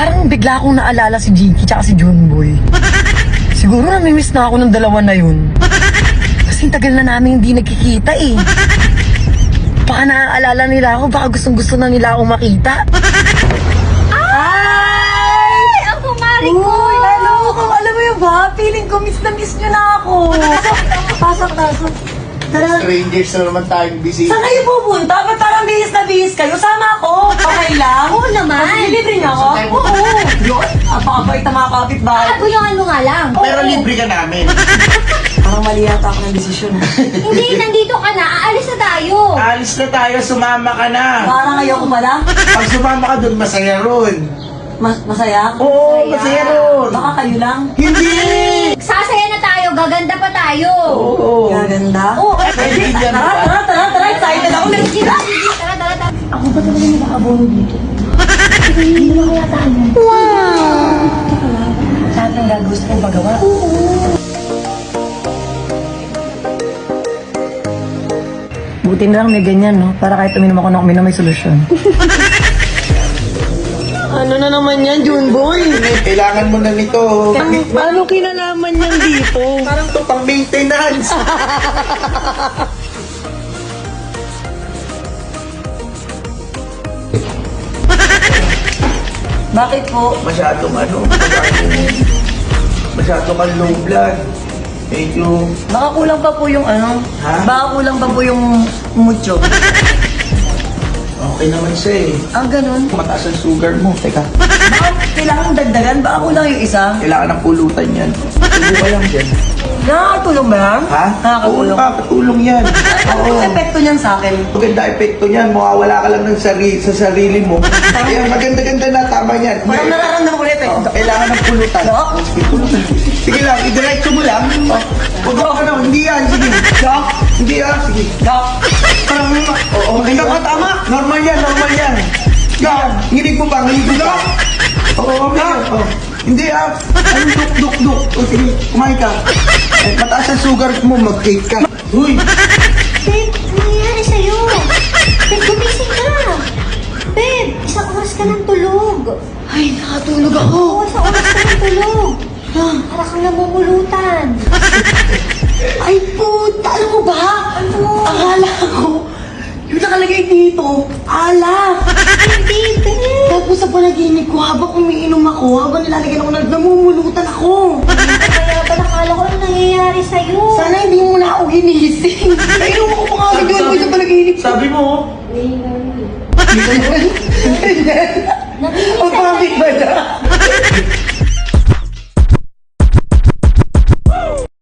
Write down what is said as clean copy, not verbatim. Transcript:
Parang bigla akong naalala si Jinky tsaka si Junboy. Siguro namimiss na ako ng dalawa na yun. Kasi tagal na namin hindi nagkikita eh. Baka naaalala nila ako, baka gustong-gusto na nila akong makita. Ay! Ang kumari ko! Hello! Alam mo yun ba? Feeling ko miss nyo na ako. Pasok. Tara. Strangers na naman tayong busy. Saan kayo pupunta? Ba't parang bihis na bihis kayo? Sama ako. Okay lang? Oo naman. Libre niyo ako? Saan tayo pupunta? Oo. Yun. Apakabait na mga kapitbahay. Ako yung ano nga lang. Pero libre ka namin. Parang mali yata ako ng desisyon. Hindi, nandito ka na. Aalis na tayo. Alis na tayo, sumama ka na. Parang ayoko pala. Pag sumama ka dun, masaya ron. Masaya? Oo, masaya ron. Baka kayo lang. Hindi! Sasaya na tayo. Gaganda pa tayo. Oo. Gaganda. Oo. Kaibigan Tara, ba? tara. Excited ako. Tara. Ako ba talaga nag-aabono dito? Hindi na kaya tayo. Wow! Lahat ng gagawin kong pagawa. Buti na lang may ganyan, no? Para kahit uminom ako ng uminom, may solusyon. Ano na naman yan, Junboy? Kailangan mo na nito. Paano kinalaman yan dito? Parang to pang maintenance. Bakit po? Masyadong low blood. Medyo, Baka kulang pa po yung ano? Ha? Baka kulang pa po yung mucho. okay naman siya eh. Ah, ganun. Mataas ang sugar mo. Teka, Baka kailangan dagdagan? Baka kulang yung isa? kailangan ng pulutan yan. Subukan lang dyan. Nakakatulong ba yan? Ha? Nakakatulong. Oo, katulong yan. Ano yung epekto niyan sa akin? Maganda epekto niyan, mawawala ka lang ng sa sarili mo. Kaya maganda-ganda na, tama yan. Parang nararamdaman ko yung epekto. Kailangan ng pulutan. Doc? Sige lang, i-diretso mo lang. Huwag ako ano, hindi yan, sige. Doc? Hindi yan, sige. Doc! Parang, oo, hindi ka tama. Normal yan. Doc, nginig mo ba? Nginig mo ba? Oo, okay yan. Oh. Hindi ah. Anong duk. O sige, kumain ka. Mataas ang sugar mo, mag-cake ka. Uy! Babe, ano nangyari sa'yo? Babe, gumising ka. Babe, isang oras ka ng tulog. Ay, nakatulog ako. Oo, isang oras ka ng tulog. Para kang namumulutan. Ay, puta, alam mo ba? Ano? Akala ko, yung nakalagay dito, alak. Hindi, babe. Tapos sa panaginip ko, habang umiinom ako, habang nilalagyan ako, namumulutan ako. Kaya ba nakala ko ano nangyayari sa'yo? Sana hindi mo na ako ginising. Nainom ako pa nga yun ko sa panaginip ko. Sabi mo, Naginis Ang pangit ba na?